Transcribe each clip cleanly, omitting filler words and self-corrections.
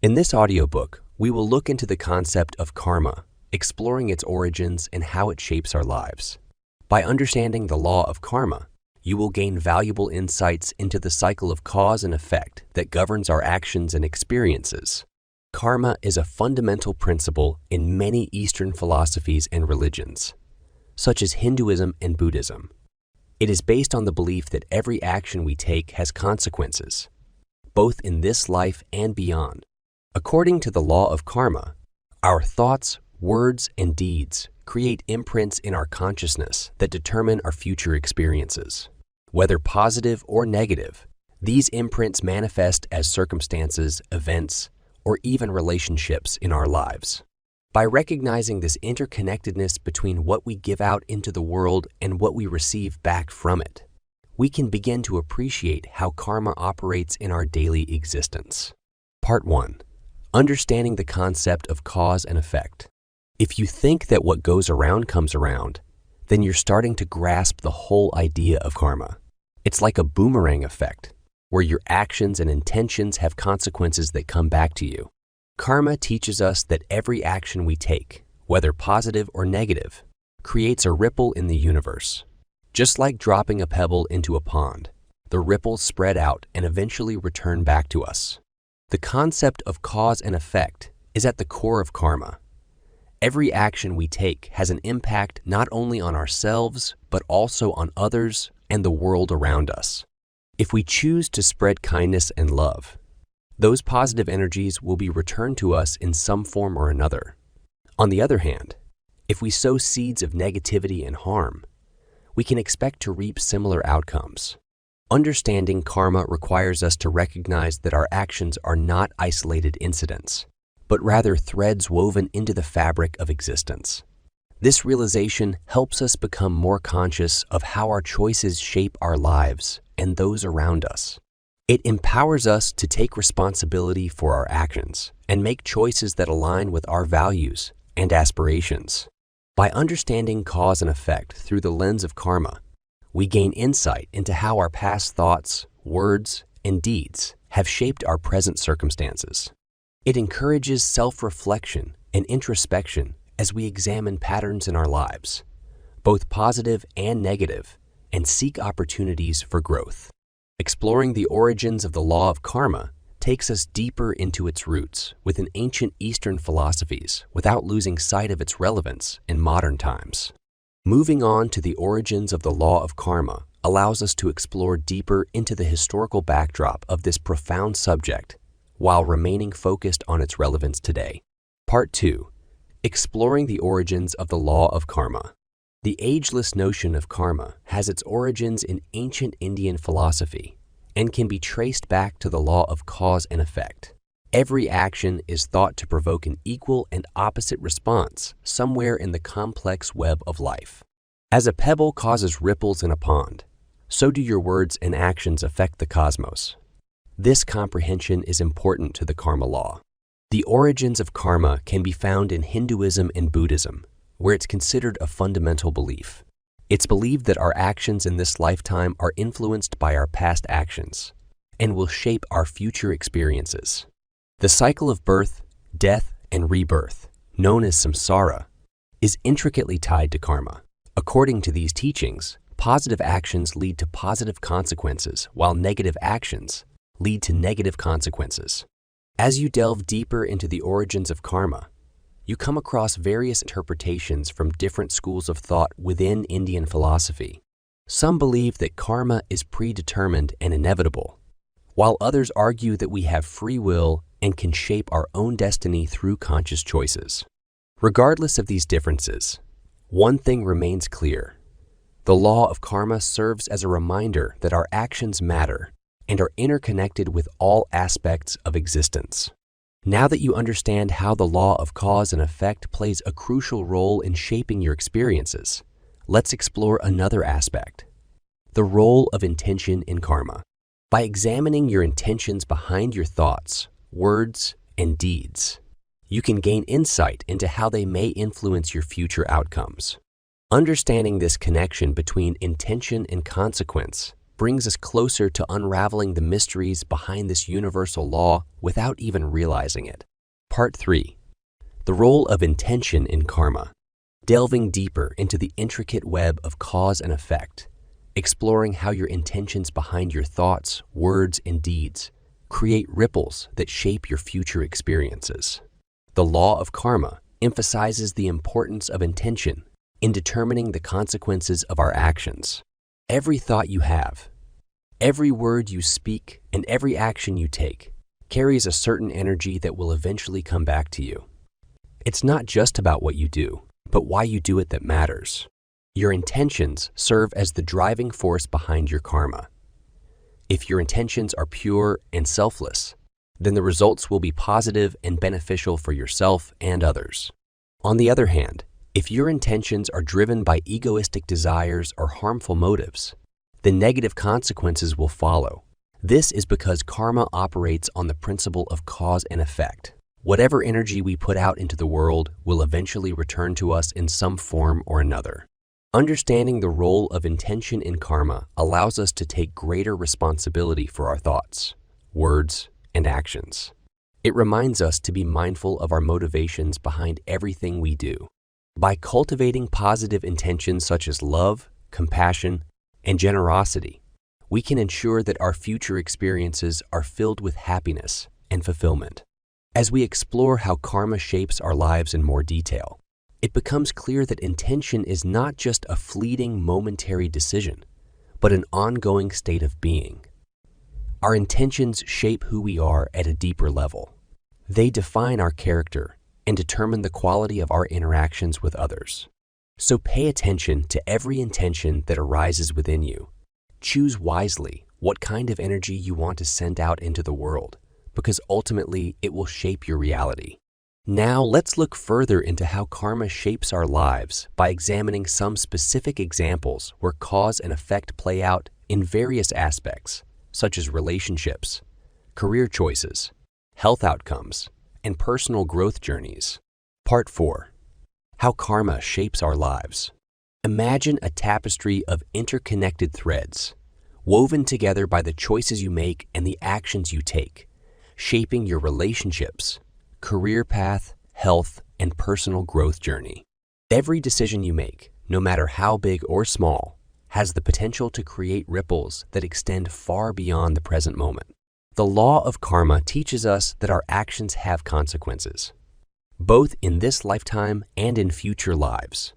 In this audiobook, we will look into the concept of karma, exploring its origins and how it shapes our lives. By understanding the law of karma, you will gain valuable insights into the cycle of cause and effect that governs our actions and experiences. Karma is a fundamental principle in many Eastern philosophies and religions, such as Hinduism and Buddhism. It is based on the belief that every action we take has consequences, both in this life and beyond. According to the law of karma, our thoughts, words, and deeds create imprints in our consciousness that determine our future experiences. Whether positive or negative, these imprints manifest as circumstances, events, or even relationships in our lives. By recognizing this interconnectedness between what we give out into the world and what we receive back from it, we can begin to appreciate how karma operates in our daily existence. Part 1. Understanding the concept of cause and effect. If you think that what goes around comes around, then you're starting to grasp the whole idea of karma. It's like a boomerang effect, where your actions and intentions have consequences that come back to you. Karma teaches us that every action we take, whether positive or negative, creates a ripple in the universe. Just like dropping a pebble into a pond, the ripples spread out and eventually return back to us. The concept of cause and effect is at the core of karma. Every action we take has an impact not only on ourselves, but also on others and the world around us. If we choose to spread kindness and love, those positive energies will be returned to us in some form or another. On the other hand, if we sow seeds of negativity and harm, we can expect to reap similar outcomes. Understanding karma requires us to recognize that our actions are not isolated incidents, but rather threads woven into the fabric of existence. This realization helps us become more conscious of how our choices shape our lives and those around us. It empowers us to take responsibility for our actions and make choices that align with our values and aspirations. By understanding cause and effect through the lens of karma, we gain insight into how our past thoughts, words, and deeds have shaped our present circumstances. It encourages self-reflection and introspection as we examine patterns in our lives, both positive and negative, and seek opportunities for growth. Exploring the origins of the law of karma takes us deeper into its roots within ancient Eastern philosophies without losing sight of its relevance in modern times. Moving on to the origins of the law of karma allows us to explore deeper into the historical backdrop of this profound subject while remaining focused on its relevance today. Part 2. Exploring the origins of the law of karma. The ageless notion of karma has its origins in ancient Indian philosophy and can be traced back to the law of cause and effect. Every action is thought to provoke an equal and opposite response somewhere in the complex web of life. As a pebble causes ripples in a pond, so do your words and actions affect the cosmos. This comprehension is important to the karma law. The origins of karma can be found in Hinduism and Buddhism, where it's considered a fundamental belief. It's believed that our actions in this lifetime are influenced by our past actions and will shape our future experiences. The cycle of birth, death, and rebirth, known as samsara, is intricately tied to karma. According to these teachings, positive actions lead to positive consequences, while negative actions lead to negative consequences. As you delve deeper into the origins of karma, you come across various interpretations from different schools of thought within Indian philosophy. Some believe that karma is predetermined and inevitable, while others argue that we have free will and can shape our own destiny through conscious choices. Regardless of these differences, one thing remains clear. The law of karma serves as a reminder that our actions matter and are interconnected with all aspects of existence. Now that you understand how the law of cause and effect plays a crucial role in shaping your experiences, let's explore another aspect: the role of intention in karma. By examining your intentions behind your thoughts, words, and deeds, you can gain insight into how they may influence your future outcomes. Understanding this connection between intention and consequence brings us closer to unraveling the mysteries behind this universal law without even realizing it. Part 3. The role of intention in karma. Delving deeper into the intricate web of cause and effect, exploring how your intentions behind your thoughts, words, and deeds create ripples that shape your future experiences. The law of karma emphasizes the importance of intention in determining the consequences of our actions. Every thought you have, every word you speak, and every action you take carries a certain energy that will eventually come back to you. It's not just about what you do, but why you do it that matters. Your intentions serve as the driving force behind your karma. If your intentions are pure and selfless, then the results will be positive and beneficial for yourself and others. On the other hand, if your intentions are driven by egoistic desires or harmful motives, then negative consequences will follow. This is because karma operates on the principle of cause and effect. Whatever energy we put out into the world will eventually return to us in some form or another. Understanding the role of intention in karma allows us to take greater responsibility for our thoughts, words, and actions. It reminds us to be mindful of our motivations behind everything we do. By cultivating positive intentions such as love, compassion, and generosity, we can ensure that our future experiences are filled with happiness and fulfillment. As we explore how karma shapes our lives in more detail, it becomes clear that intention is not just a fleeting momentary decision, but an ongoing state of being. Our intentions shape who we are at a deeper level. They define our character and determine the quality of our interactions with others. So pay attention to every intention that arises within you. Choose wisely what kind of energy you want to send out into the world, because ultimately it will shape your reality. Now let's look further into how karma shapes our lives by examining some specific examples where cause and effect play out in various aspects, such as relationships, career choices, health outcomes, and personal growth journeys. Part 4. How karma shapes our lives. Imagine a tapestry of interconnected threads, woven together by the choices you make and the actions you take, shaping your relationships, career path, health, and personal growth journey. Every decision you make, no matter how big or small, has the potential to create ripples that extend far beyond the present moment. The law of karma teaches us that our actions have consequences, both in this lifetime and in future lives.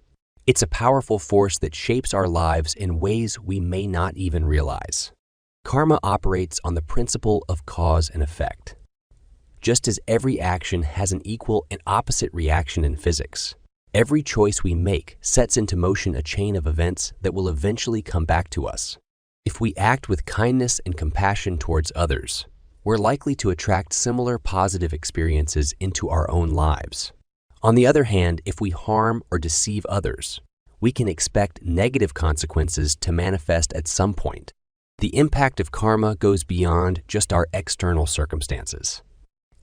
It's a powerful force that shapes our lives in ways we may not even realize. Karma operates on the principle of cause and effect. Just as every action has an equal and opposite reaction in physics, every choice we make sets into motion a chain of events that will eventually come back to us. If we act with kindness and compassion towards others, we're likely to attract similar positive experiences into our own lives. On the other hand, if we harm or deceive others, we can expect negative consequences to manifest at some point. The impact of karma goes beyond just our external circumstances.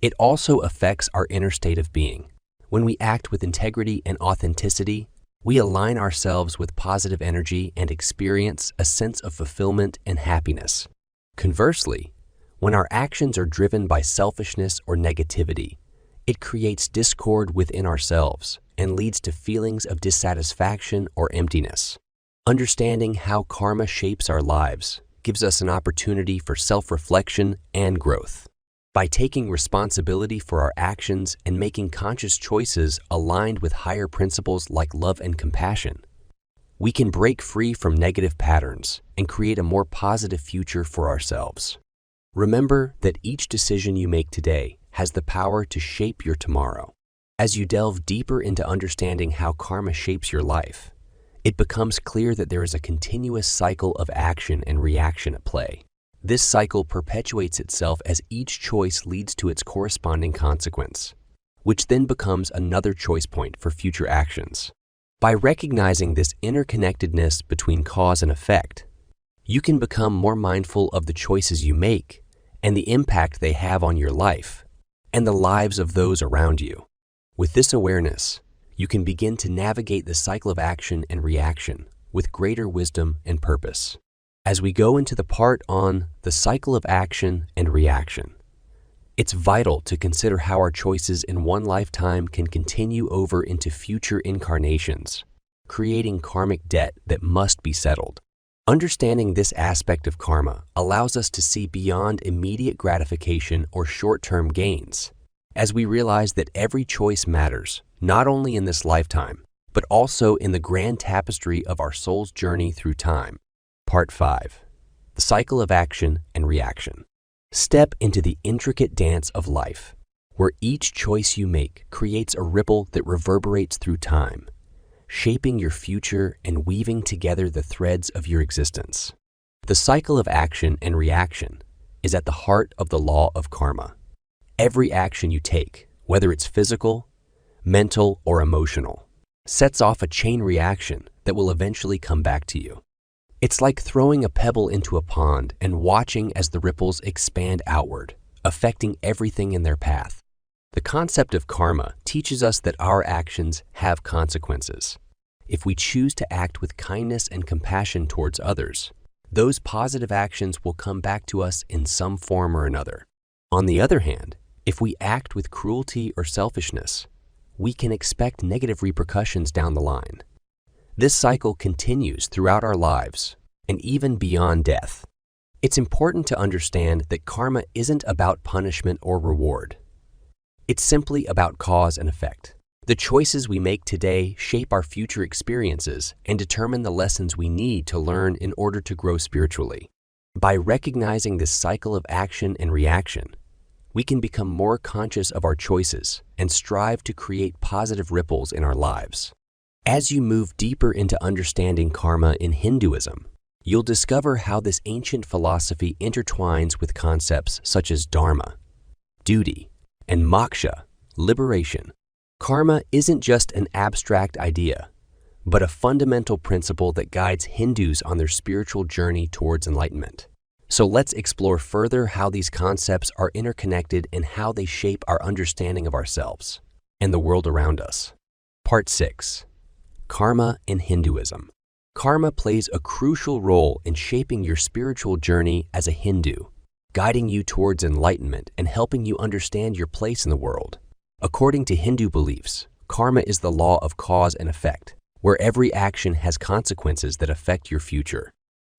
It also affects our inner state of being. When we act with integrity and authenticity, we align ourselves with positive energy and experience a sense of fulfillment and happiness. Conversely, when our actions are driven by selfishness or negativity, it creates discord within ourselves and leads to feelings of dissatisfaction or emptiness. Understanding how karma shapes our lives gives us an opportunity for self-reflection and growth. By taking responsibility for our actions and making conscious choices aligned with higher principles like love and compassion, we can break free from negative patterns and create a more positive future for ourselves. Remember that each decision you make today has the power to shape your tomorrow. As you delve deeper into understanding how karma shapes your life, it becomes clear that there is a continuous cycle of action and reaction at play. This cycle perpetuates itself as each choice leads to its corresponding consequence, which then becomes another choice point for future actions. By recognizing this interconnectedness between cause and effect, you can become more mindful of the choices you make and the impact they have on your life and the lives of those around you. With this awareness, you can begin to navigate the cycle of action and reaction with greater wisdom and purpose. As we go into the part on the cycle of action and reaction, it's vital to consider how our choices in one lifetime can continue over into future incarnations, creating karmic debt that must be settled. Understanding this aspect of karma allows us to see beyond immediate gratification or short-term gains, as we realize that every choice matters, not only in this lifetime, but also in the grand tapestry of our soul's journey through time. Part 5. The cycle of action and reaction. Step into the intricate dance of life, where each choice you make creates a ripple that reverberates through time, shaping your future and weaving together the threads of your existence. The cycle of action and reaction is at the heart of the law of karma. Every action you take, whether it's physical, mental, or emotional, sets off a chain reaction that will eventually come back to you. It's like throwing a pebble into a pond and watching as the ripples expand outward, affecting everything in their path. The concept of karma teaches us that our actions have consequences. If we choose to act with kindness and compassion towards others, those positive actions will come back to us in some form or another. On the other hand, if we act with cruelty or selfishness, we can expect negative repercussions down the line. This cycle continues throughout our lives and even beyond death. It's important to understand that karma isn't about punishment or reward. It's simply about cause and effect. The choices we make today shape our future experiences and determine the lessons we need to learn in order to grow spiritually. By recognizing this cycle of action and reaction, we can become more conscious of our choices and strive to create positive ripples in our lives. As you move deeper into understanding karma in Hinduism, you'll discover how this ancient philosophy intertwines with concepts such as dharma, duty, and moksha, liberation. Karma isn't just an abstract idea, but a fundamental principle that guides Hindus on their spiritual journey towards enlightenment. So let's explore further how these concepts are interconnected and how they shape our understanding of ourselves and the world around us. Part 6. Karma in Hinduism. Karma plays a crucial role in shaping your spiritual journey as a Hindu, guiding you towards enlightenment and helping you understand your place in the world. According to Hindu beliefs, karma is the law of cause and effect, where every action has consequences that affect your future.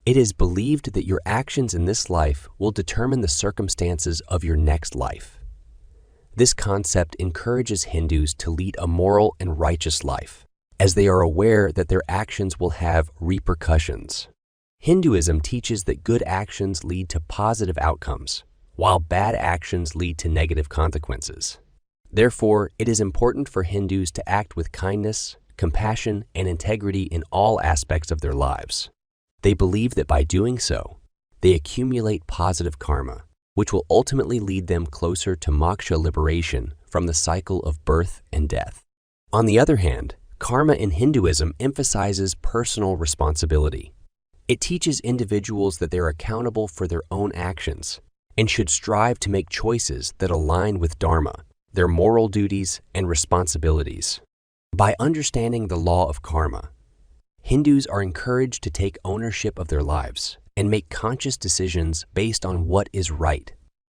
It is believed that your actions in this life will determine the circumstances of your next life. This concept encourages Hindus to lead a moral and righteous life, as they are aware that their actions will have repercussions. Hinduism teaches that good actions lead to positive outcomes, while bad actions lead to negative consequences. Therefore, it is important for Hindus to act with kindness, compassion, and integrity in all aspects of their lives. They believe that by doing so, they accumulate positive karma, which will ultimately lead them closer to moksha liberation from the cycle of birth and death. On the other hand, karma in Hinduism emphasizes personal responsibility. It teaches individuals that they're accountable for their own actions and should strive to make choices that align with dharma, their moral duties and responsibilities. By understanding the law of karma, Hindus are encouraged to take ownership of their lives and make conscious decisions based on what is right,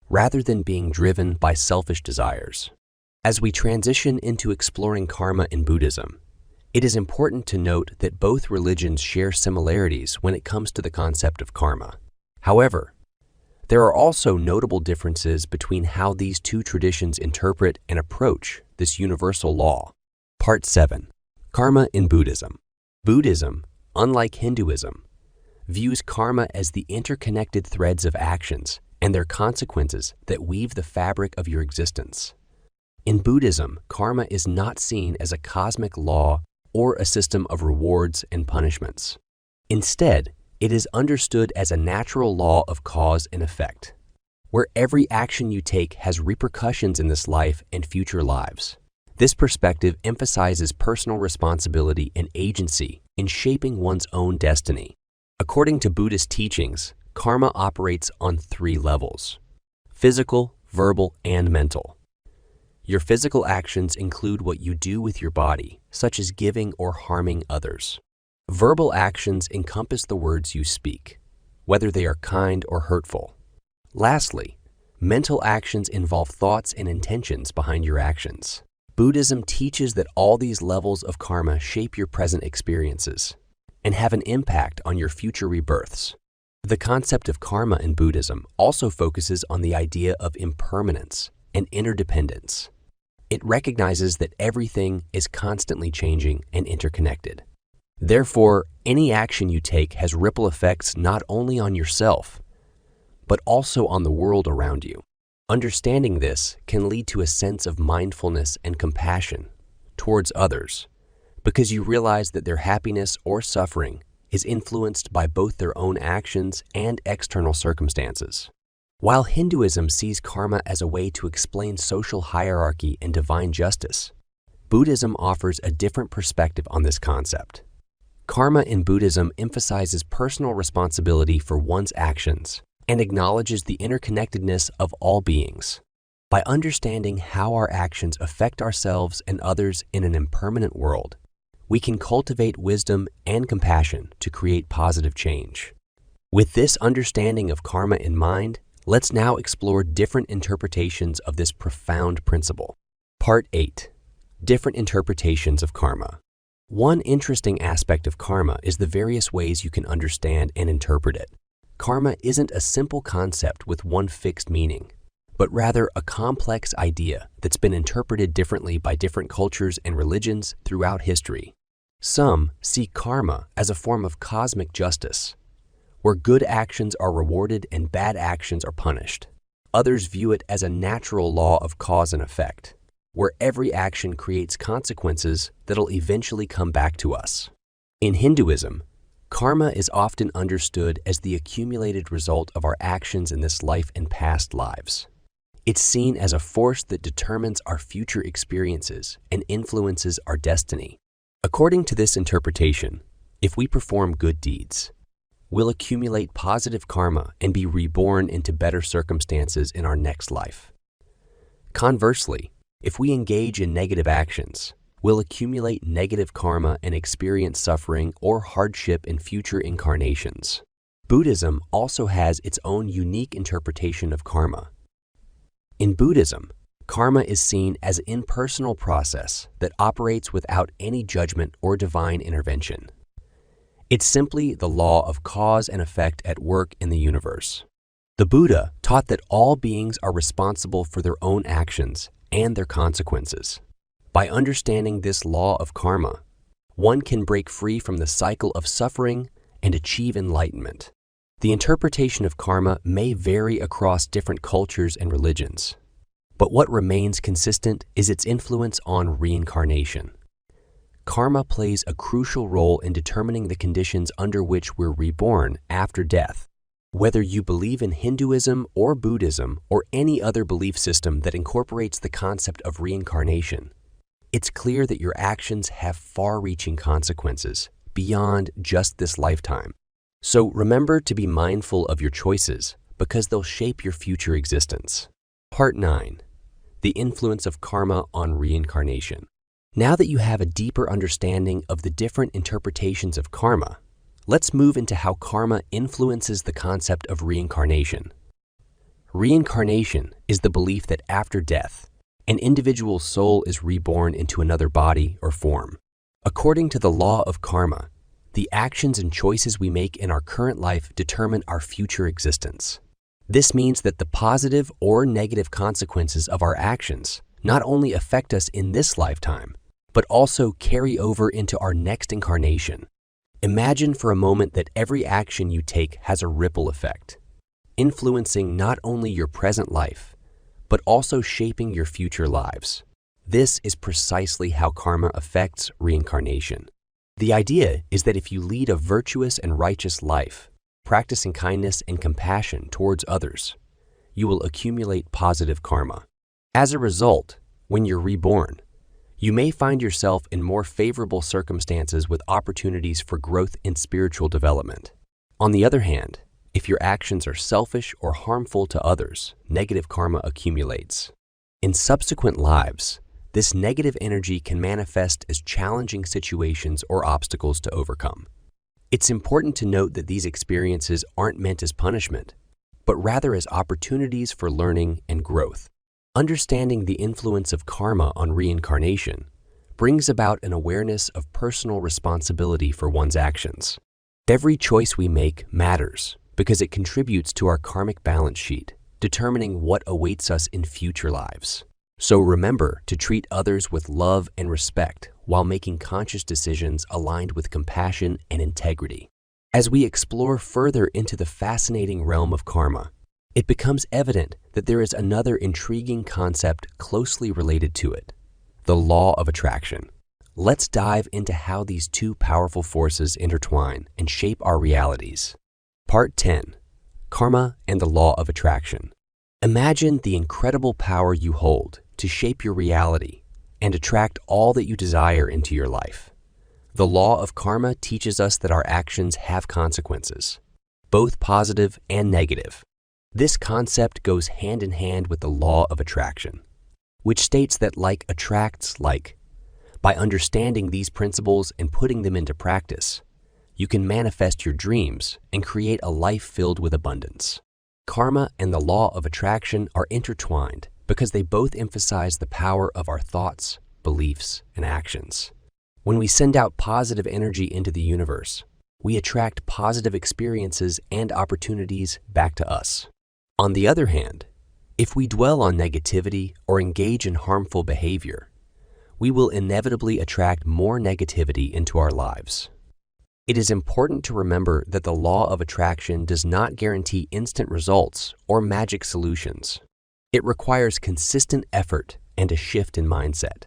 rather than being driven by selfish desires. As we transition into exploring karma in Buddhism, it is important to note that both religions share similarities when it comes to the concept of karma. However, there are also notable differences between how these two traditions interpret and approach this universal law. Part 7. Karma in Buddhism. Buddhism, unlike Hinduism, views karma as the interconnected threads of actions and their consequences that weave the fabric of your existence. In Buddhism, karma is not seen as a cosmic law or a system of rewards and punishments. Instead, it is understood as a natural law of cause and effect, where every action you take has repercussions in this life and future lives. This perspective emphasizes personal responsibility and agency in shaping one's own destiny. According to Buddhist teachings, karma operates on 3 levels: physical, verbal, and mental. Your physical actions include what you do with your body, such as giving or harming others. Verbal actions encompass the words you speak, whether they are kind or hurtful. Lastly, mental actions involve thoughts and intentions behind your actions. Buddhism teaches that all these levels of karma shape your present experiences and have an impact on your future rebirths. The concept of karma in Buddhism also focuses on the idea of impermanence and interdependence. It recognizes that everything is constantly changing and interconnected. Therefore, any action you take has ripple effects not only on yourself, but also on the world around you. Understanding this can lead to a sense of mindfulness and compassion towards others because you realize that their happiness or suffering is influenced by both their own actions and external circumstances. While Hinduism sees karma as a way to explain social hierarchy and divine justice, Buddhism offers a different perspective on this concept. Karma in Buddhism emphasizes personal responsibility for one's actions and acknowledges the interconnectedness of all beings. By understanding how our actions affect ourselves and others in an impermanent world, we can cultivate wisdom and compassion to create positive change. With this understanding of karma in mind, let's now explore different interpretations of this profound principle. Part 8. Different interpretations of karma. One interesting aspect of karma is the various ways you can understand and interpret it. Karma isn't a simple concept with one fixed meaning, but rather a complex idea that's been interpreted differently by different cultures and religions throughout history. Some see karma as a form of cosmic justice, where good actions are rewarded and bad actions are punished. Others view it as a natural law of cause and effect, where every action creates consequences that'll eventually come back to us. In Hinduism, karma is often understood as the accumulated result of our actions in this life and past lives. It's seen as a force that determines our future experiences and influences our destiny. According to this interpretation, if we perform good deeds, we'll accumulate positive karma and be reborn into better circumstances in our next life. Conversely, if we engage in negative actions, we'll accumulate negative karma and experience suffering or hardship in future incarnations. Buddhism also has its own unique interpretation of karma. In Buddhism, karma is seen as an impersonal process that operates without any judgment or divine intervention. It's simply the law of cause and effect at work in the universe. The Buddha taught that all beings are responsible for their own actions and their consequences. By understanding this law of karma, one can break free from the cycle of suffering and achieve enlightenment. The interpretation of karma may vary across different cultures and religions, but what remains consistent is its influence on reincarnation. Karma plays a crucial role in determining the conditions under which we're reborn after death. Whether you believe in Hinduism or Buddhism or any other belief system that incorporates the concept of reincarnation, it's clear that your actions have far-reaching consequences beyond just this lifetime. So remember to be mindful of your choices because they'll shape your future existence. Part 9. The influence of karma on reincarnation. Now that you have a deeper understanding of the different interpretations of karma, let's move into how karma influences the concept of reincarnation. Reincarnation is the belief that after death, an individual's soul is reborn into another body or form. According to the law of karma, the actions and choices we make in our current life determine our future existence. This means that the positive or negative consequences of our actions not only affect us in this lifetime, but also carry over into our next incarnation. Imagine for a moment that every action you take has a ripple effect, influencing not only your present life, but also shaping your future lives. This is precisely how karma affects reincarnation. The idea is that if you lead a virtuous and righteous life, practicing kindness and compassion towards others, you will accumulate positive karma. As a result, when you're reborn, you may find yourself in more favorable circumstances with opportunities for growth and spiritual development. On the other hand, if your actions are selfish or harmful to others, negative karma accumulates. In subsequent lives, this negative energy can manifest as challenging situations or obstacles to overcome. It's important to note that these experiences aren't meant as punishment, but rather as opportunities for learning and growth. Understanding the influence of karma on reincarnation brings about an awareness of personal responsibility for one's actions. Every choice we make matters because it contributes to our karmic balance sheet, determining what awaits us in future lives. So remember to treat others with love and respect while making conscious decisions aligned with compassion and integrity. As we explore further into the fascinating realm of karma, it becomes evident that there is another intriguing concept closely related to it: the law of attraction. Let's dive into how these two powerful forces intertwine and shape our realities. Part 10. Karma and the Law of Attraction. Imagine the incredible power you hold to shape your reality and attract all that you desire into your life. The law of karma teaches us that our actions have consequences, both positive and negative. This concept goes hand in hand with the law of attraction, which states that like attracts like. By understanding these principles and putting them into practice, you can manifest your dreams and create a life filled with abundance. Karma and the law of attraction are intertwined because they both emphasize the power of our thoughts, beliefs, and actions. When we send out positive energy into the universe, we attract positive experiences and opportunities back to us. On the other hand, if we dwell on negativity or engage in harmful behavior, we will inevitably attract more negativity into our lives. It is important to remember that the law of attraction does not guarantee instant results or magic solutions. It requires consistent effort and a shift in mindset.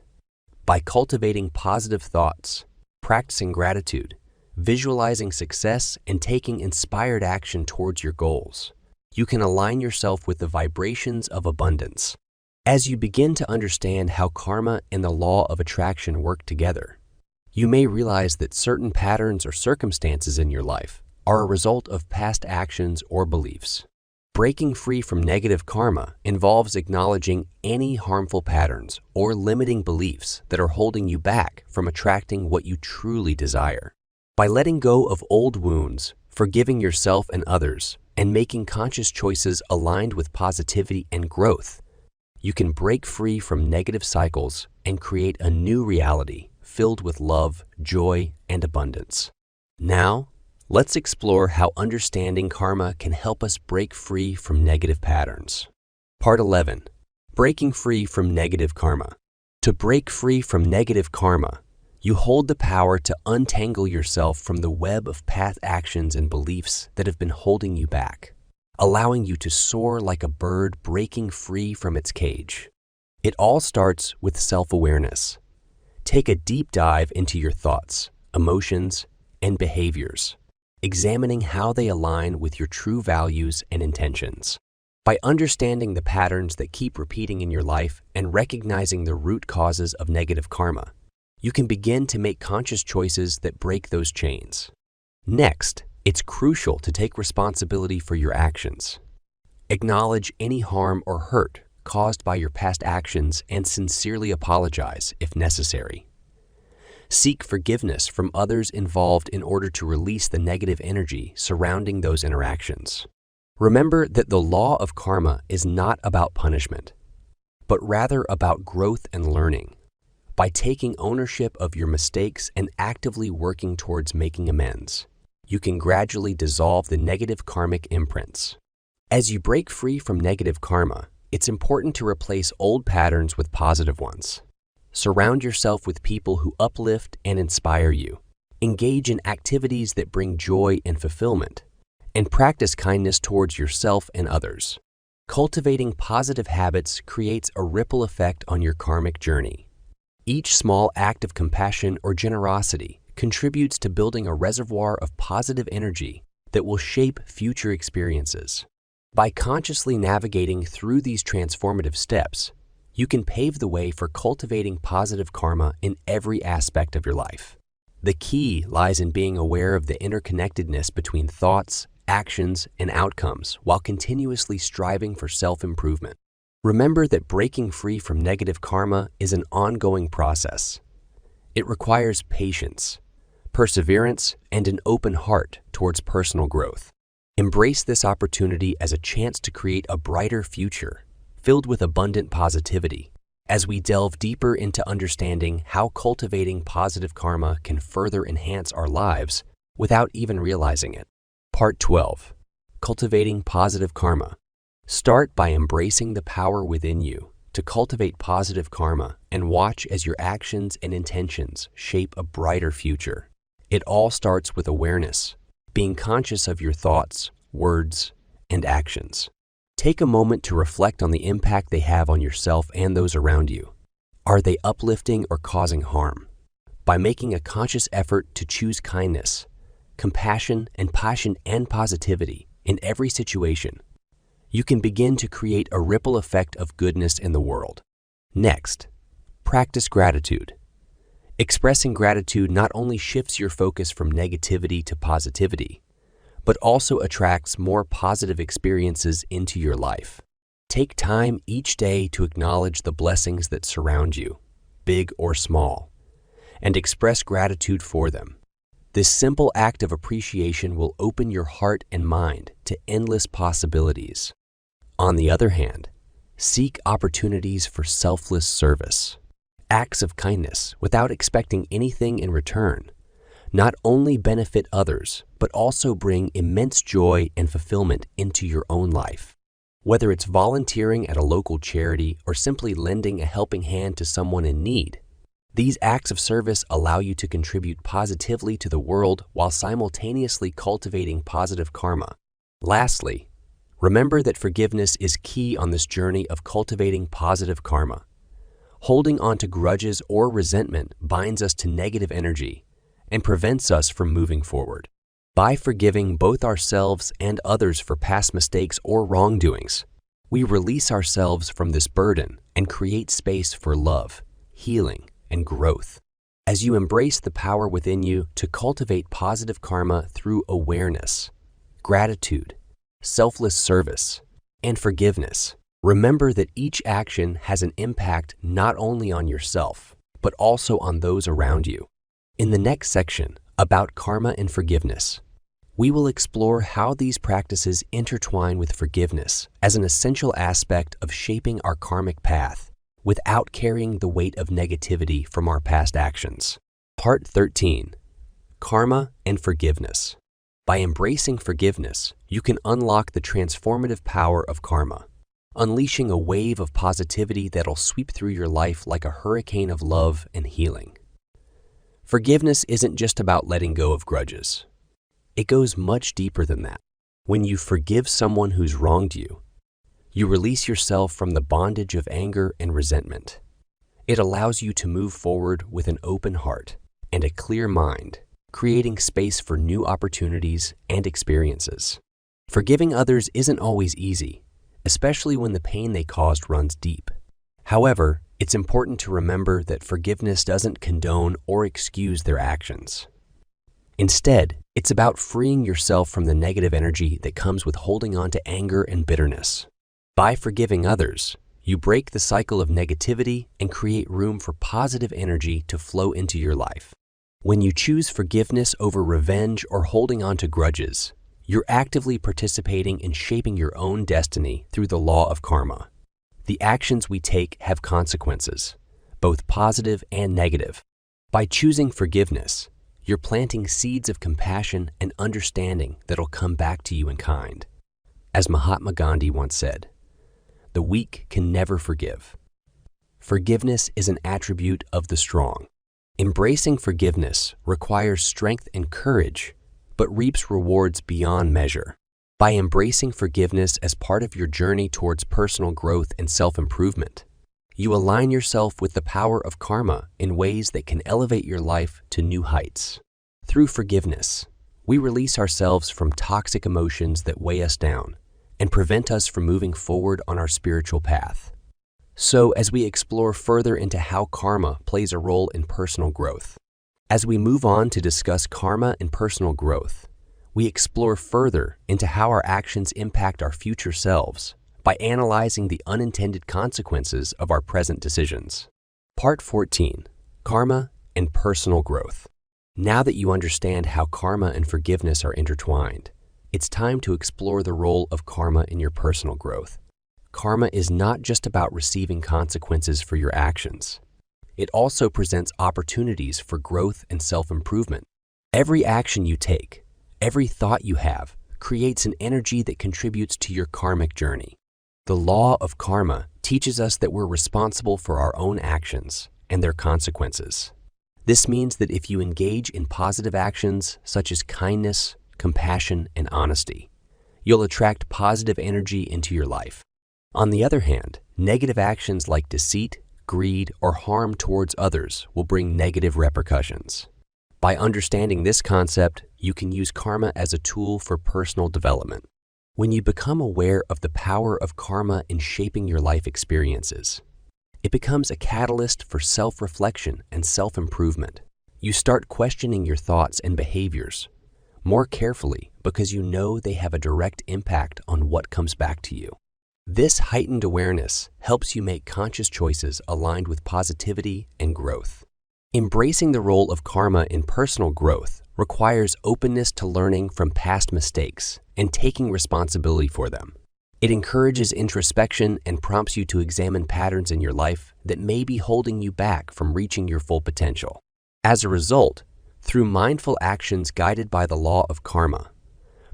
By cultivating positive thoughts, practicing gratitude, visualizing success, and taking inspired action towards your goals, you can align yourself with the vibrations of abundance. As you begin to understand how karma and the law of attraction work together, you may realize that certain patterns or circumstances in your life are a result of past actions or beliefs. Breaking free from negative karma involves acknowledging any harmful patterns or limiting beliefs that are holding you back from attracting what you truly desire. By letting go of old wounds, forgiving yourself and others, and making conscious choices aligned with positivity and growth, you can break free from negative cycles and create a new reality filled with love, joy, and abundance. Now, let's explore how understanding karma can help us break free from negative patterns. Part 11. Breaking free from negative karma. To break free from negative karma, you hold the power to untangle yourself from the web of past actions and beliefs that have been holding you back, allowing you to soar like a bird breaking free from its cage. It all starts with self-awareness. Take a deep dive into your thoughts, emotions, and behaviors, examining how they align with your true values and intentions. By understanding the patterns that keep repeating in your life and recognizing the root causes of negative karma, you can begin to make conscious choices that break those chains. Next, it's crucial to take responsibility for your actions. Acknowledge any harm or hurt caused by your past actions and sincerely apologize if necessary. Seek forgiveness from others involved in order to release the negative energy surrounding those interactions. Remember that the law of karma is not about punishment, but rather about growth and learning. By taking ownership of your mistakes and actively working towards making amends, you can gradually dissolve the negative karmic imprints. As you break free from negative karma, it's important to replace old patterns with positive ones. Surround yourself with people who uplift and inspire you. Engage in activities that bring joy and fulfillment, and practice kindness towards yourself and others. Cultivating positive habits creates a ripple effect on your karmic journey. Each small act of compassion or generosity contributes to building a reservoir of positive energy that will shape future experiences. By consciously navigating through these transformative steps, you can pave the way for cultivating positive karma in every aspect of your life. The key lies in being aware of the interconnectedness between thoughts, actions, and outcomes while continuously striving for self-improvement. Remember that breaking free from negative karma is an ongoing process. It requires patience, perseverance, and an open heart towards personal growth. Embrace this opportunity as a chance to create a brighter future, filled with abundant positivity, as we delve deeper into understanding how cultivating positive karma can further enhance our lives without even realizing it. Part 12. Cultivating Positive Karma. Start by embracing the power within you to cultivate positive karma and watch as your actions and intentions shape a brighter future. It all starts with awareness, being conscious of your thoughts, words, and actions. Take a moment to reflect on the impact they have on yourself and those around you. Are they uplifting or causing harm? By making a conscious effort to choose kindness, compassion, and passion and positivity in every situation, you can begin to create a ripple effect of goodness in the world. Next, practice gratitude. Expressing gratitude not only shifts your focus from negativity to positivity, but also attracts more positive experiences into your life. Take time each day to acknowledge the blessings that surround you, big or small, and express gratitude for them. This simple act of appreciation will open your heart and mind to endless possibilities. On the other hand, seek opportunities for selfless service. Acts of kindness without expecting anything in return not only benefit others, but also bring immense joy and fulfillment into your own life. Whether it's volunteering at a local charity or simply lending a helping hand to someone in need, these acts of service allow you to contribute positively to the world while simultaneously cultivating positive karma. Lastly, remember that forgiveness is key on this journey of cultivating positive karma. Holding on to grudges or resentment binds us to negative energy and prevents us from moving forward. By forgiving both ourselves and others for past mistakes or wrongdoings, we release ourselves from this burden and create space for love, healing, and growth. As you embrace the power within you to cultivate positive karma through awareness, gratitude, selfless service, and forgiveness, remember that each action has an impact not only on yourself, but also on those around you. In the next section, about karma and forgiveness, we will explore how these practices intertwine with forgiveness as an essential aspect of shaping our karmic path without carrying the weight of negativity from our past actions. Part 13. Karma and Forgiveness. By embracing forgiveness, you can unlock the transformative power of karma, unleashing a wave of positivity that'll sweep through your life like a hurricane of love and healing. Forgiveness isn't just about letting go of grudges. It goes much deeper than that. When you forgive someone who's wronged you, you release yourself from the bondage of anger and resentment. It allows you to move forward with an open heart and a clear mind, creating space for new opportunities and experiences. Forgiving others isn't always easy, especially when the pain they caused runs deep. However, it's important to remember that forgiveness doesn't condone or excuse their actions. Instead, it's about freeing yourself from the negative energy that comes with holding on to anger and bitterness. By forgiving others, you break the cycle of negativity and create room for positive energy to flow into your life. When you choose forgiveness over revenge or holding on to grudges, you're actively participating in shaping your own destiny through the law of karma. The actions we take have consequences, both positive and negative. By choosing forgiveness, you're planting seeds of compassion and understanding that'll come back to you in kind. As Mahatma Gandhi once said, "The weak can never forgive." Forgiveness is an attribute of the strong. Embracing forgiveness requires strength and courage, but reaps rewards beyond measure. By embracing forgiveness as part of your journey towards personal growth and self-improvement, you align yourself with the power of karma in ways that can elevate your life to new heights. Through forgiveness, we release ourselves from toxic emotions that weigh us down and prevent us from moving forward on our spiritual path. So, as we explore further into how karma plays a role in personal growth, as we move on to discuss karma and personal growth, we explore further into how our actions impact our future selves by analyzing the unintended consequences of our present decisions. Part 14. Karma and Personal Growth. Now that you understand how karma and forgiveness are intertwined, it's time to explore the role of karma in your personal growth. Karma is not just about receiving consequences for your actions. It also presents opportunities for growth and self-improvement. Every action you take, every thought you have, creates an energy that contributes to your karmic journey. The law of karma teaches us that we're responsible for our own actions and their consequences. This means that if you engage in positive actions such as kindness, compassion, and honesty, you'll attract positive energy into your life. On the other hand, negative actions like deceit, greed, or harm towards others will bring negative repercussions. By understanding this concept, you can use karma as a tool for personal development. When you become aware of the power of karma in shaping your life experiences, it becomes a catalyst for self-reflection and self-improvement. You start questioning your thoughts and behaviors more carefully because you know they have a direct impact on what comes back to you. This heightened awareness helps you make conscious choices aligned with positivity and growth. Embracing the role of karma in personal growth requires openness to learning from past mistakes and taking responsibility for them. It encourages introspection and prompts you to examine patterns in your life that may be holding you back from reaching your full potential. As a result, through mindful actions guided by the law of karma,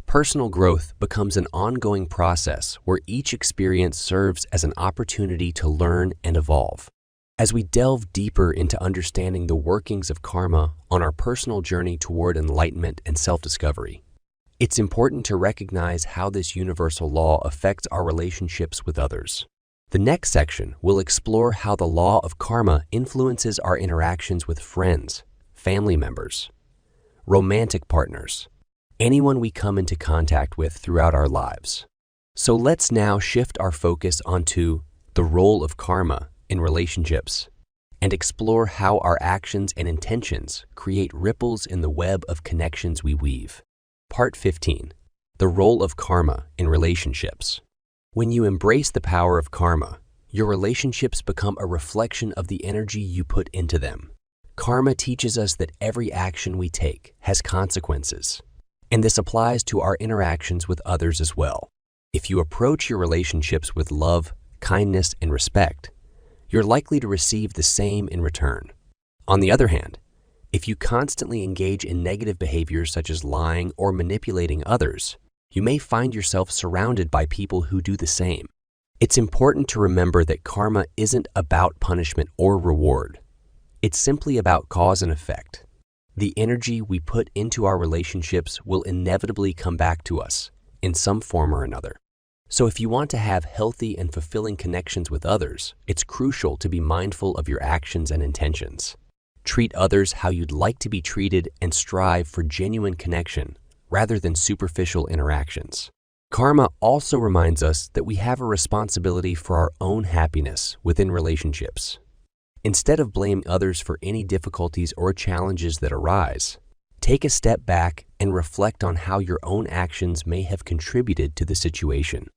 personal growth becomes an ongoing process where each experience serves as an opportunity to learn and evolve. As we delve deeper into understanding the workings of karma on our personal journey toward enlightenment and self-discovery, it's important to recognize how this universal law affects our relationships with others. The next section will explore how the law of karma influences our interactions with friends, family members, romantic partners, anyone we come into contact with throughout our lives. So let's now shift our focus onto the role of karma in relationships and explore how our actions and intentions create ripples in the web of connections we weave. Part 15. The role of karma in relationships. When you embrace the power of karma, your relationships become a reflection of the energy you put into them. Karma teaches us that every action we take has consequences, and this applies to our interactions with others as well. If you approach your relationships with love, kindness, and respect, you're likely to receive the same in return. On the other hand, if you constantly engage in negative behaviors such as lying or manipulating others, you may find yourself surrounded by people who do the same. It's important to remember that karma isn't about punishment or reward. It's simply about cause and effect. The energy we put into our relationships will inevitably come back to us in some form or another. So if you want to have healthy and fulfilling connections with others, it's crucial to be mindful of your actions and intentions. Treat others how you'd like to be treated and strive for genuine connection rather than superficial interactions. Karma also reminds us that we have a responsibility for our own happiness within relationships. Instead of blaming others for any difficulties or challenges that arise, take a step back and reflect on how your own actions may have contributed to the situation.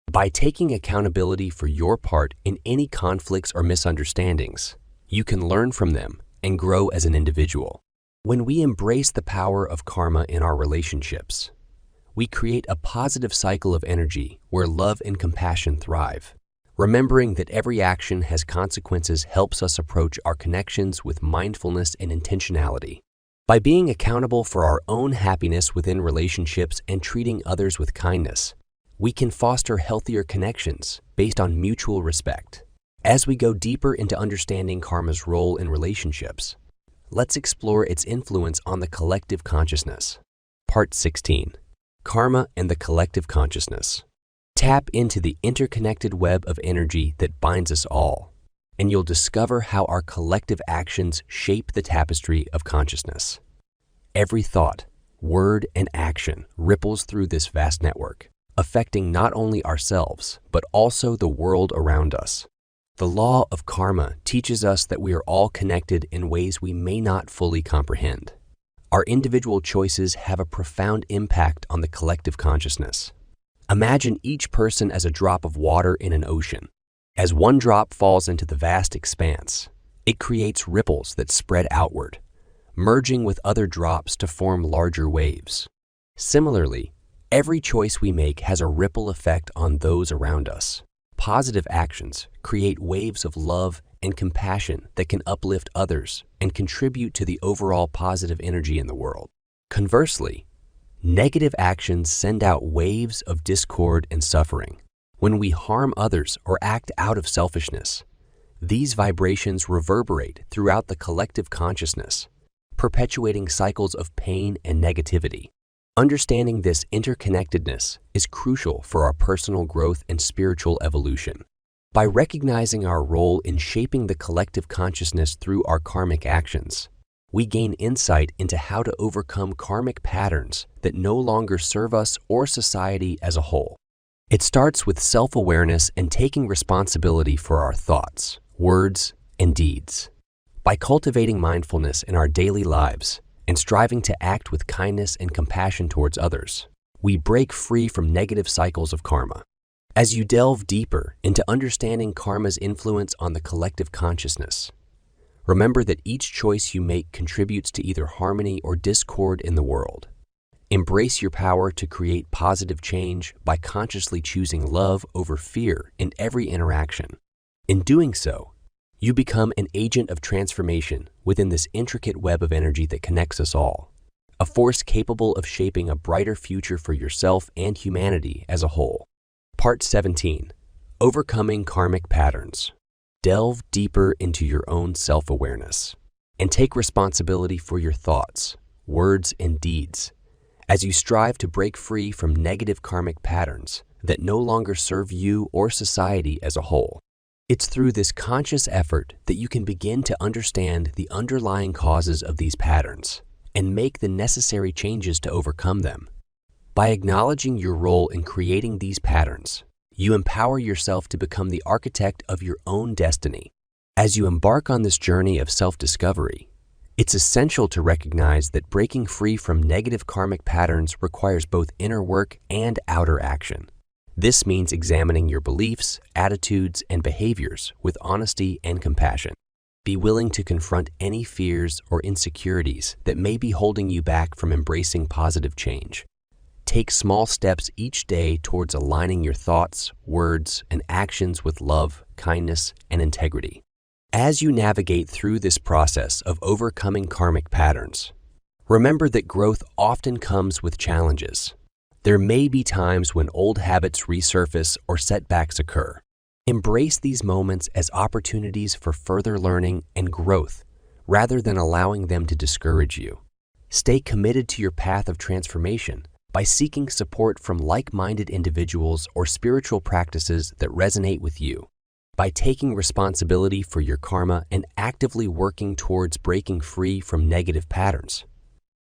By taking accountability for your part in any conflicts or misunderstandings, you can learn from them and grow as an individual. When we embrace the power of karma in our relationships, we create a positive cycle of energy where love and compassion thrive. Remembering that every action has consequences helps us approach our connections with mindfulness and intentionality. By being accountable for our own happiness within relationships and treating others with kindness, we can foster healthier connections based on mutual respect. As we go deeper into understanding karma's role in relationships, let's explore its influence on the collective consciousness. Part 16. Karma and the collective consciousness. Tap into the interconnected web of energy that binds us all, and you'll discover how our collective actions shape the tapestry of consciousness. Every thought, word, and action ripples through this vast network, affecting not only ourselves, but also the world around us. The law of karma teaches us that we are all connected in ways we may not fully comprehend. Our individual choices have a profound impact on the collective consciousness. Imagine each person as a drop of water in an ocean. As one drop falls into the vast expanse, it creates ripples that spread outward, merging with other drops to form larger waves. Similarly, every choice we make has a ripple effect on those around us. Positive actions create waves of love and compassion that can uplift others and contribute to the overall positive energy in the world. Conversely, negative actions send out waves of discord and suffering. When we harm others or act out of selfishness, these vibrations reverberate throughout the collective consciousness, perpetuating cycles of pain and negativity. Understanding this interconnectedness is crucial for our personal growth and spiritual evolution. By recognizing our role in shaping the collective consciousness through our karmic actions, we gain insight into how to overcome karmic patterns that no longer serve us or society as a whole. It starts with self-awareness and taking responsibility for our thoughts, words, and deeds. By cultivating mindfulness in our daily lives and striving to act with kindness and compassion towards others, we break free from negative cycles of karma. As you delve deeper into understanding karma's influence on the collective consciousness, remember that each choice you make contributes to either harmony or discord in the world. Embrace your power to create positive change by consciously choosing love over fear in every interaction. In doing so, you become an agent of transformation within this intricate web of energy that connects us all, a force capable of shaping a brighter future for yourself and humanity as a whole. Part 17. Overcoming Karmic Patterns. Delve deeper into your own self-awareness and take responsibility for your thoughts, words, and deeds as you strive to break free from negative karmic patterns that no longer serve you or society as a whole. It's through this conscious effort that you can begin to understand the underlying causes of these patterns and make the necessary changes to overcome them. By acknowledging your role in creating these patterns, you empower yourself to become the architect of your own destiny. As you embark on this journey of self-discovery, it's essential to recognize that breaking free from negative karmic patterns requires both inner work and outer action. This means examining your beliefs, attitudes, and behaviors with honesty and compassion. Be willing to confront any fears or insecurities that may be holding you back from embracing positive change. Take small steps each day towards aligning your thoughts, words, and actions with love, kindness, and integrity. As you navigate through this process of overcoming karmic patterns, remember that growth often comes with challenges. There may be times when old habits resurface or setbacks occur. Embrace these moments as opportunities for further learning and growth rather than allowing them to discourage you. Stay committed to your path of transformation by seeking support from like-minded individuals or spiritual practices that resonate with you. By taking responsibility for your karma and actively working towards breaking free from negative patterns,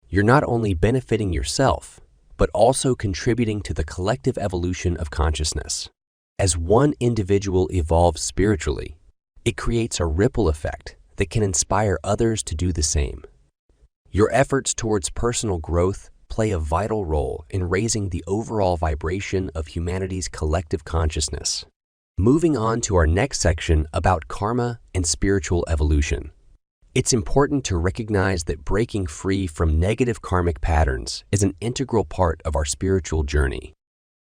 you're not only benefiting yourself, but also contributing to the collective evolution of consciousness. As one individual evolves spiritually, it creates a ripple effect that can inspire others to do the same. Your efforts towards personal growth play a vital role in raising the overall vibration of humanity's collective consciousness. Moving on to our next section about karma and spiritual evolution. It's important to recognize that breaking free from negative karmic patterns is an integral part of our spiritual journey.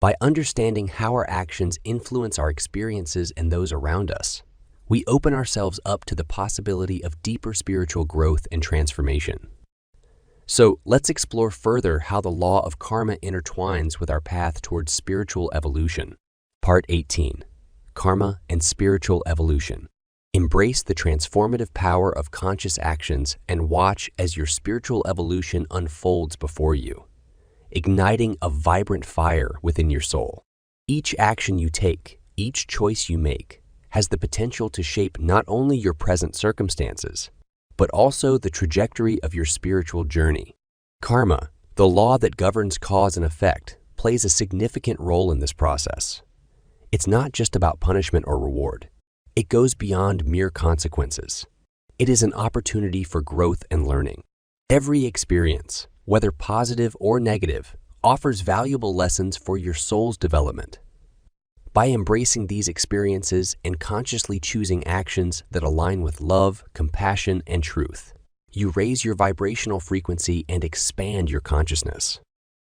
By understanding how our actions influence our experiences and those around us, we open ourselves up to the possibility of deeper spiritual growth and transformation. So let's explore further how the law of karma intertwines with our path towards spiritual evolution. Part 18. Karma and Spiritual Evolution. Embrace the transformative power of conscious actions and watch as your spiritual evolution unfolds before you, igniting a vibrant fire within your soul. Each action you take, each choice you make, has the potential to shape not only your present circumstances, but also the trajectory of your spiritual journey. Karma, the law that governs cause and effect, plays a significant role in this process. It's not just about punishment or reward. It goes beyond mere consequences. It is an opportunity for growth and learning. Every experience, whether positive or negative, offers valuable lessons for your soul's development. By embracing these experiences and consciously choosing actions that align with love, compassion, and truth, you raise your vibrational frequency and expand your consciousness.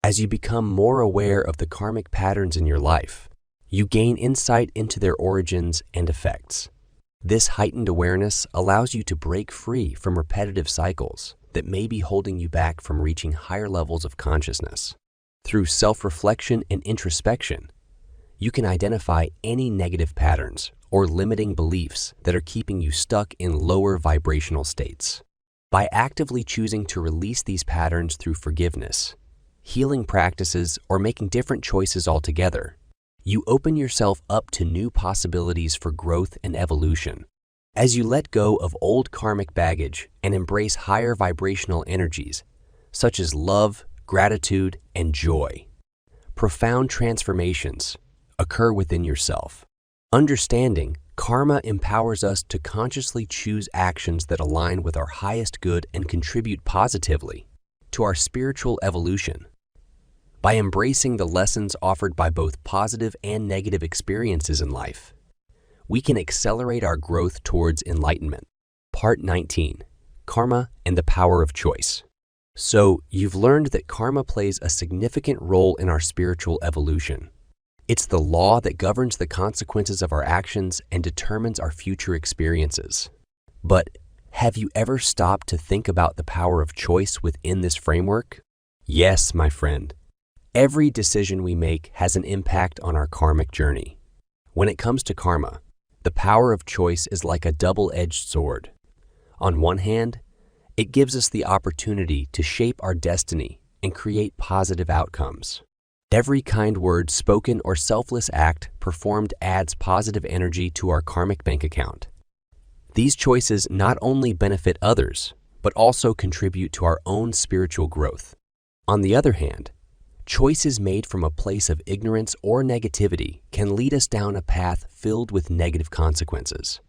As you become more aware of the karmic patterns in your life, you gain insight into their origins and effects. This heightened awareness allows you to break free from repetitive cycles that may be holding you back from reaching higher levels of consciousness. Through self-reflection and introspection, you can identify any negative patterns or limiting beliefs that are keeping you stuck in lower vibrational states. By actively choosing to release these patterns through forgiveness, healing practices, or making different choices altogether, you open yourself up to new possibilities for growth and evolution. As you let go of old karmic baggage and embrace higher vibrational energies, such as love, gratitude, and joy, profound transformations occur within yourself. Understanding karma empowers us to consciously choose actions that align with our highest good and contribute positively to our spiritual evolution. By embracing the lessons offered by both positive and negative experiences in life, we can accelerate our growth towards enlightenment. Part 19. Karma and the Power of Choice. So, you've learned that karma plays a significant role in our spiritual evolution. It's the law that governs the consequences of our actions and determines our future experiences. But have you ever stopped to think about the power of choice within this framework? Yes, my friend. Every decision we make has an impact on our karmic journey. When it comes to karma, the power of choice is like a double-edged sword. On one hand, it gives us the opportunity to shape our destiny and create positive outcomes. Every kind word spoken or selfless act performed adds positive energy to our karmic bank account. These choices not only benefit others, but also contribute to our own spiritual growth. On the other hand, choices made from a place of ignorance or negativity can lead us down a path filled with negative consequences.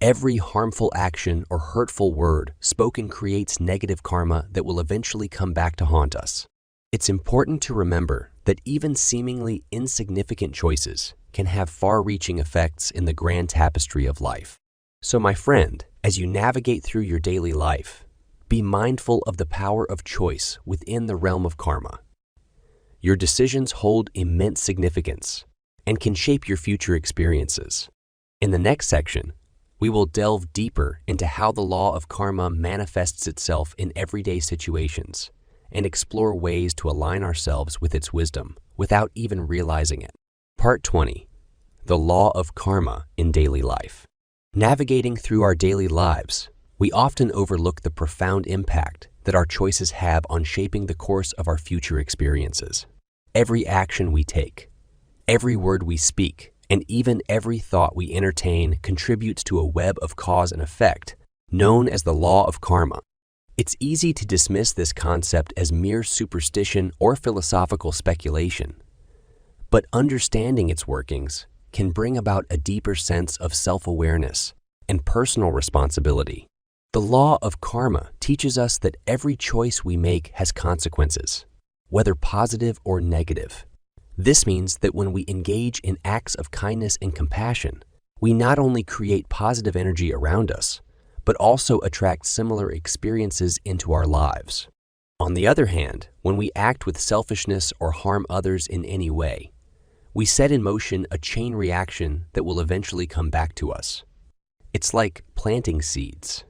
Every harmful action or hurtful word spoken creates negative karma that will eventually come back to haunt us. It's important to remember that even seemingly insignificant choices can have far-reaching effects in the grand tapestry of life. So, my friend, as you navigate through your daily life, be mindful of the power of choice within the realm of karma. Your decisions hold immense significance and can shape your future experiences. In the next section, we will delve deeper into how the law of karma manifests itself in everyday situations and explore ways to align ourselves with its wisdom without even realizing it. Part 20. The Law of Karma in Daily Life. Navigating through our daily lives, we often overlook the profound impact that our choices have on shaping the course of our future experiences. Every action we take, every word we speak, and even every thought we entertain contributes to a web of cause and effect known as the law of karma. It's easy to dismiss this concept as mere superstition or philosophical speculation, but understanding its workings can bring about a deeper sense of self-awareness and personal responsibility. The law of karma teaches us that every choice we make has consequences, whether positive or negative. This means that when we engage in acts of kindness and compassion, we not only create positive energy around us, but also attract similar experiences into our lives. On the other hand, when we act with selfishness or harm others in any way, we set in motion a chain reaction that will eventually come back to us. It's like planting seeds.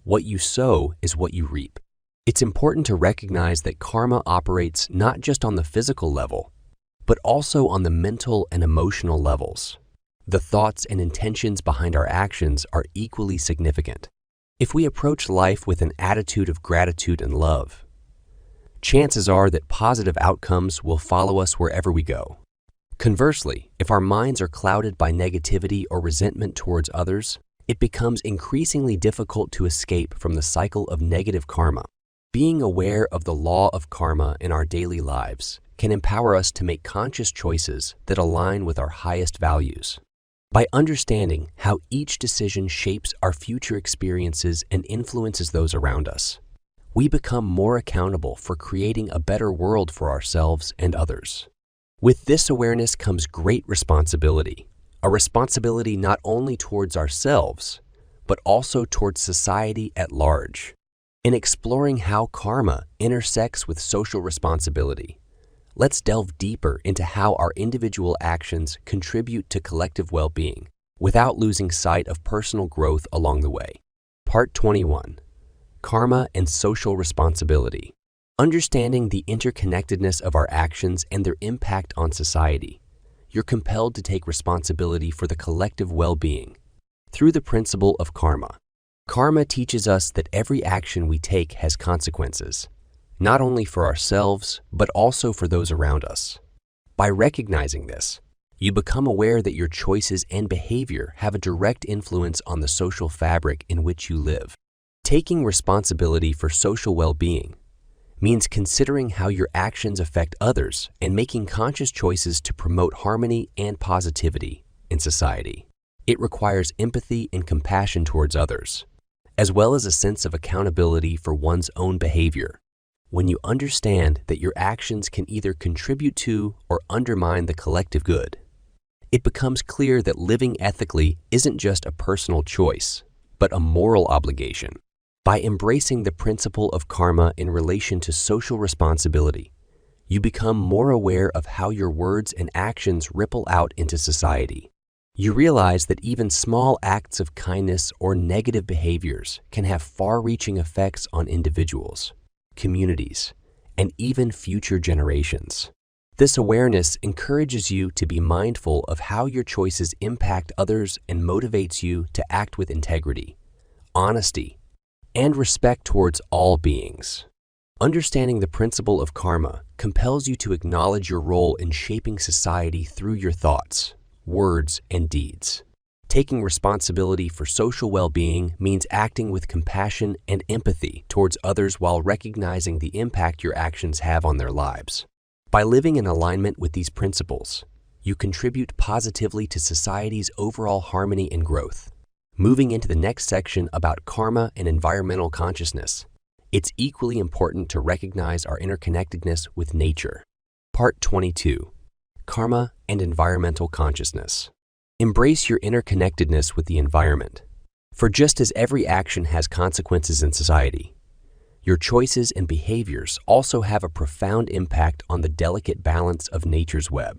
What you sow is what you reap. It's important to recognize that karma operates not just on the physical level, but also on the mental and emotional levels. The thoughts and intentions behind our actions are equally significant. If we approach life with an attitude of gratitude and love, chances are that positive outcomes will follow us wherever we go. Conversely, if our minds are clouded by negativity or resentment towards others, it becomes increasingly difficult to escape from the cycle of negative karma. Being aware of the law of karma in our daily lives can empower us to make conscious choices that align with our highest values. By understanding how each decision shapes our future experiences and influences those around us, we become more accountable for creating a better world for ourselves and others. With this awareness comes great responsibility, a responsibility not only towards ourselves, but also towards society at large. In exploring how karma intersects with social responsibility, let's delve deeper into how our individual actions contribute to collective well-being without losing sight of personal growth along the way. Part 21. Karma and Social Responsibility. Understanding the interconnectedness of our actions and their impact on society, you're compelled to take responsibility for the collective well-being. Through the principle of karma, karma teaches us that every action we take has consequences, not only for ourselves, but also for those around us. By recognizing this, you become aware that your choices and behavior have a direct influence on the social fabric in which you live. Taking responsibility for social well-being means considering how your actions affect others and making conscious choices to promote harmony and positivity in society. It requires empathy and compassion towards others, as well as a sense of accountability for one's own behavior. When you understand that your actions can either contribute to or undermine the collective good, it becomes clear that living ethically isn't just a personal choice, but a moral obligation. By embracing the principle of karma in relation to social responsibility, you become more aware of how your words and actions ripple out into society. You realize that even small acts of kindness or negative behaviors can have far-reaching effects on individuals, communities, and even future generations. This awareness encourages you to be mindful of how your choices impact others and motivates you to act with integrity, honesty, and respect towards all beings. Understanding the principle of karma compels you to acknowledge your role in shaping society through your thoughts, words, and deeds. Taking responsibility for social well-being means acting with compassion and empathy towards others while recognizing the impact your actions have on their lives. By living in alignment with these principles, you contribute positively to society's overall harmony and growth. Moving into the next section about karma and environmental consciousness, it's equally important to recognize our interconnectedness with nature. Part 22. Karma and Environmental Consciousness. Embrace your interconnectedness with the environment. For just as every action has consequences in society, your choices and behaviors also have a profound impact on the delicate balance of nature's web.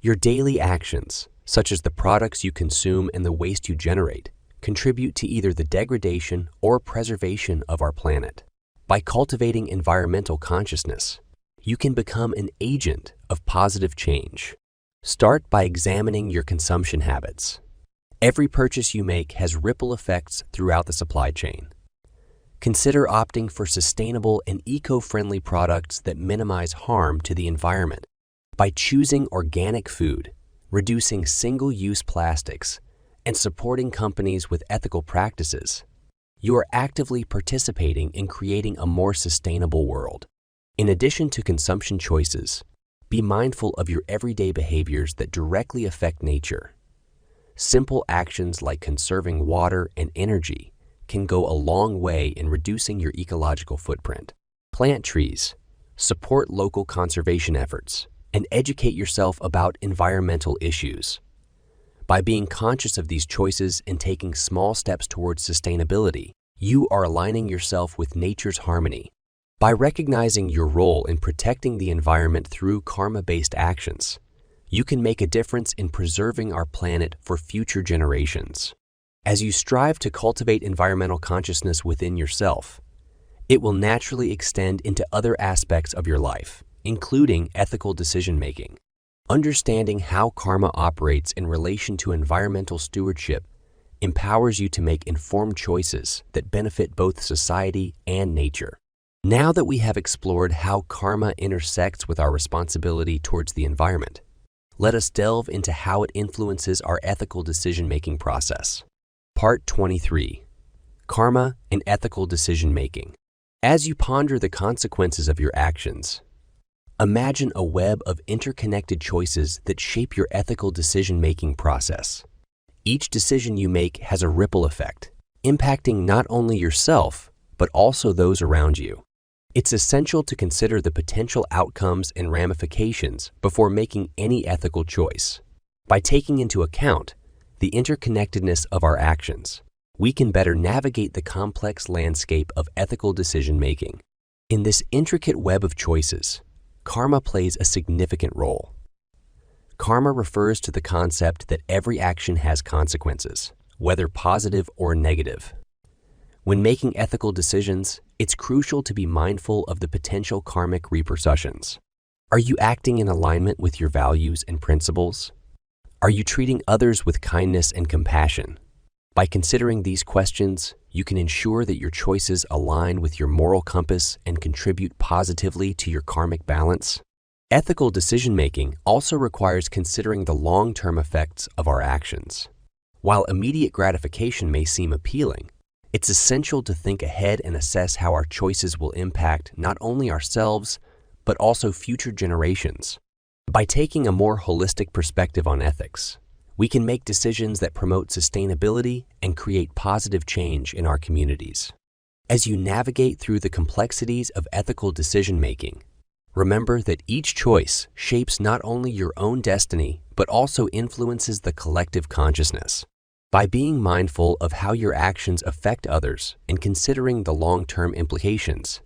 Your daily actions, such as the products you consume and the waste you generate, contribute to either the degradation or preservation of our planet. By cultivating environmental consciousness, you can become an agent of positive change. Start by examining your consumption habits. Every purchase you make has ripple effects throughout the supply chain. Consider opting for sustainable and eco-friendly products that minimize harm to the environment. By choosing organic food, reducing single-use plastics, and supporting companies with ethical practices, you are actively participating in creating a more sustainable world. In addition to consumption choices, be mindful of your everyday behaviors that directly affect nature. Simple actions like conserving water and energy can go a long way in reducing your ecological footprint. Plant trees, support local conservation efforts, and educate yourself about environmental issues. By being conscious of these choices and taking small steps towards sustainability, you are aligning yourself with nature's harmony. By recognizing your role in protecting the environment through karma-based actions, you can make a difference in preserving our planet for future generations. As you strive to cultivate environmental consciousness within yourself, it will naturally extend into other aspects of your life, including ethical decision-making. Understanding how karma operates in relation to environmental stewardship empowers you to make informed choices that benefit both society and nature. Now that we have explored how karma intersects with our responsibility towards the environment, let us delve into how it influences our ethical decision-making process. Part 23. Karma and Ethical Decision-Making. As you ponder the consequences of your actions, imagine a web of interconnected choices that shape your ethical decision-making process. Each decision you make has a ripple effect, impacting not only yourself, but also those around you. It's essential to consider the potential outcomes and ramifications before making any ethical choice. By taking into account the interconnectedness of our actions, we can better navigate the complex landscape of ethical decision-making. In this intricate web of choices, karma plays a significant role. Karma refers to the concept that every action has consequences, whether positive or negative. When making ethical decisions, it's crucial to be mindful of the potential karmic repercussions. Are you acting in alignment with your values and principles? Are you treating others with kindness and compassion? By considering these questions, you can ensure that your choices align with your moral compass and contribute positively to your karmic balance. Ethical decision-making also requires considering the long-term effects of our actions. While immediate gratification may seem appealing, it's essential to think ahead and assess how our choices will impact not only ourselves, but also future generations. By taking a more holistic perspective on ethics, we can make decisions that promote sustainability and create positive change in our communities. As you navigate through the complexities of ethical decision-making, remember that each choice shapes not only your own destiny, but also influences the collective consciousness. By being mindful of how your actions affect others and considering the long-term implications,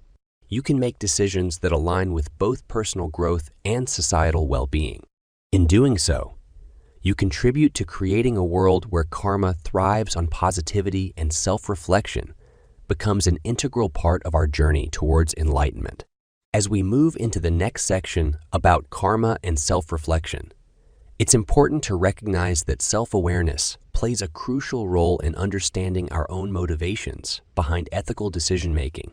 you can make decisions that align with both personal growth and societal well-being. In doing so, you contribute to creating a world where karma thrives on positivity and self-reflection becomes an integral part of our journey towards enlightenment. As we move into the next section about karma and self-reflection, it's important to recognize that self-awareness plays a crucial role in understanding our own motivations behind ethical decision-making.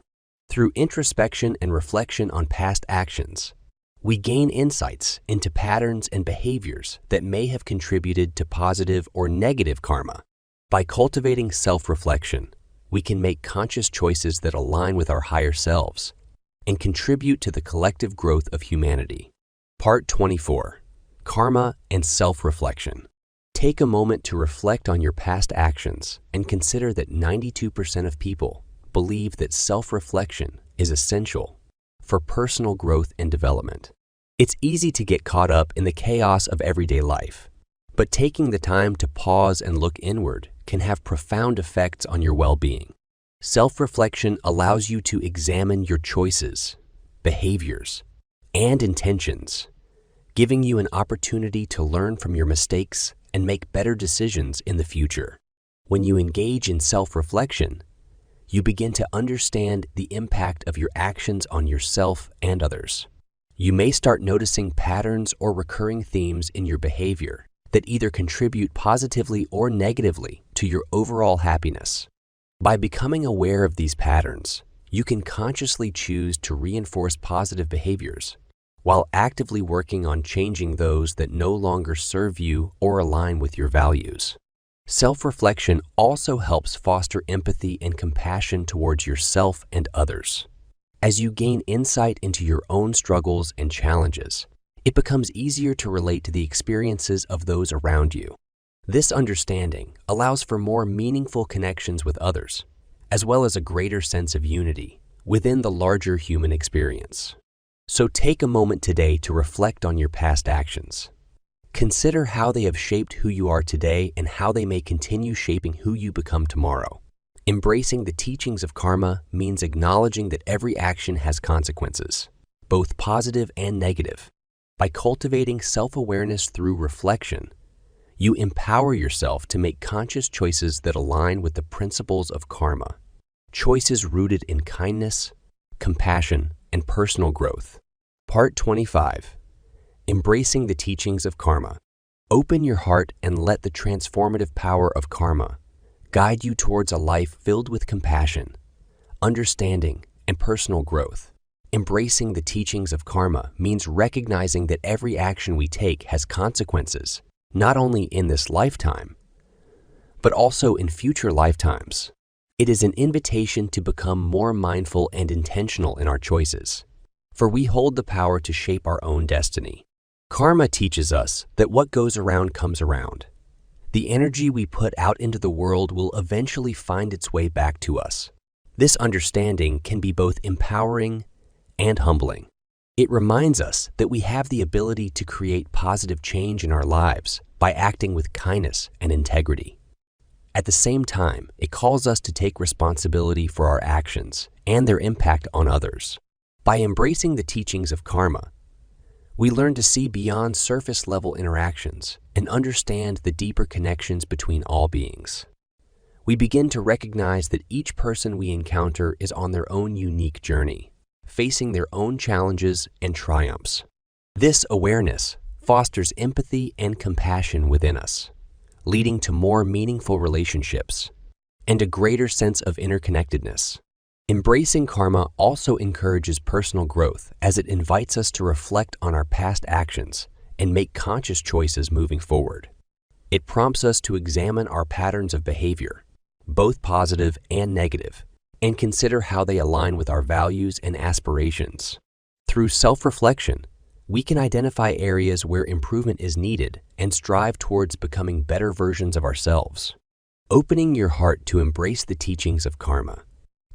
Through introspection and reflection on past actions, we gain insights into patterns and behaviors that may have contributed to positive or negative karma. By cultivating self-reflection, we can make conscious choices that align with our higher selves and contribute to the collective growth of humanity. Part 24. Karma and Self-Reflection. Take a moment to reflect on your past actions and consider that 92% of people believe that self-reflection is essential for personal growth and development. It's easy to get caught up in the chaos of everyday life, but taking the time to pause and look inward can have profound effects on your well-being. Self-reflection allows you to examine your choices, behaviors, and intentions, giving you an opportunity to learn from your mistakes and make better decisions in the future. When you engage in self-reflection, you begin to understand the impact of your actions on yourself and others. You may start noticing patterns or recurring themes in your behavior that either contribute positively or negatively to your overall happiness. By becoming aware of these patterns, you can consciously choose to reinforce positive behaviors while actively working on changing those that no longer serve you or align with your values. Self-reflection also helps foster empathy and compassion towards yourself and others. As you gain insight into your own struggles and challenges, it becomes easier to relate to the experiences of those around you. This understanding allows for more meaningful connections with others, as well as a greater sense of unity within the larger human experience. So take a moment today to reflect on your past actions. Consider how they have shaped who you are today and how they may continue shaping who you become tomorrow. Embracing the teachings of karma means acknowledging that every action has consequences, both positive and negative. By cultivating self-awareness through reflection, you empower yourself to make conscious choices that align with the principles of karma, choices rooted in kindness, compassion, and personal growth. Part 25. Embracing the teachings of karma. Open your heart and let the transformative power of karma guide you towards a life filled with compassion, understanding, and personal growth. Embracing the teachings of karma means recognizing that every action we take has consequences, not only in this lifetime, but also in future lifetimes. It is an invitation to become more mindful and intentional in our choices, for we hold the power to shape our own destiny. Karma teaches us that what goes around comes around. The energy we put out into the world will eventually find its way back to us. This understanding can be both empowering and humbling. It reminds us that we have the ability to create positive change in our lives by acting with kindness and integrity. At the same time, it calls us to take responsibility for our actions and their impact on others. By embracing the teachings of karma, we learn to see beyond surface-level interactions and understand the deeper connections between all beings. We begin to recognize that each person we encounter is on their own unique journey, facing their own challenges and triumphs. This awareness fosters empathy and compassion within us, leading to more meaningful relationships and a greater sense of interconnectedness. Embracing karma also encourages personal growth as it invites us to reflect on our past actions and make conscious choices moving forward. It prompts us to examine our patterns of behavior, both positive and negative, and consider how they align with our values and aspirations. Through self-reflection, we can identify areas where improvement is needed and strive towards becoming better versions of ourselves. Opening your heart to embrace the teachings of karma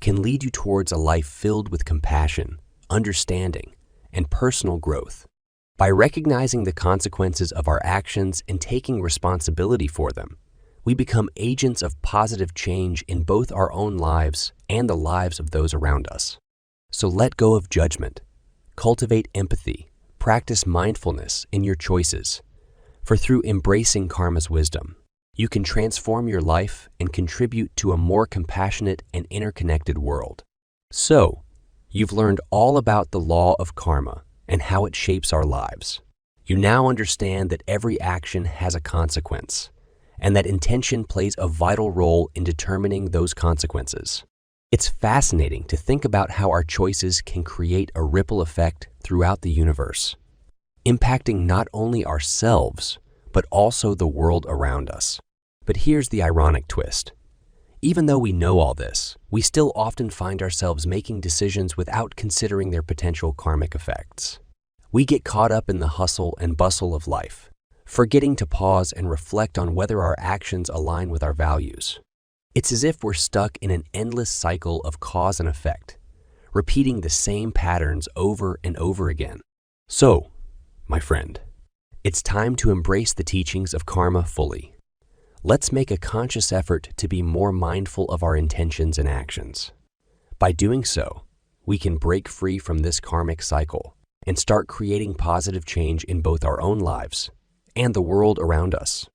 can lead you towards a life filled with compassion, understanding, and personal growth. By recognizing the consequences of our actions and taking responsibility for them, we become agents of positive change in both our own lives and the lives of those around us. So let go of judgment, cultivate empathy, practice mindfulness in your choices, for through embracing karma's wisdom, you can transform your life and contribute to a more compassionate and interconnected world. So, you've learned all about the law of karma and how it shapes our lives. You now understand that every action has a consequence, and that intention plays a vital role in determining those consequences. It's fascinating to think about how our choices can create a ripple effect throughout the universe, impacting not only ourselves, but also the world around us. But here's the ironic twist. Even though we know all this, we still often find ourselves making decisions without considering their potential karmic effects. We get caught up in the hustle and bustle of life, forgetting to pause and reflect on whether our actions align with our values. It's as if we're stuck in an endless cycle of cause and effect, repeating the same patterns over and over again. So, my friend, it's time to embrace the teachings of karma fully. Let's make a conscious effort to be more mindful of our intentions and actions. By doing so, we can break free from this karmic cycle and start creating positive change in both our own lives and the world around us.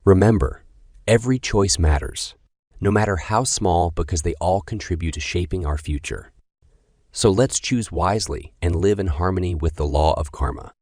Remember, every choice matters, no matter how small, because they all contribute to shaping our future. So let's choose wisely and live in harmony with the law of karma.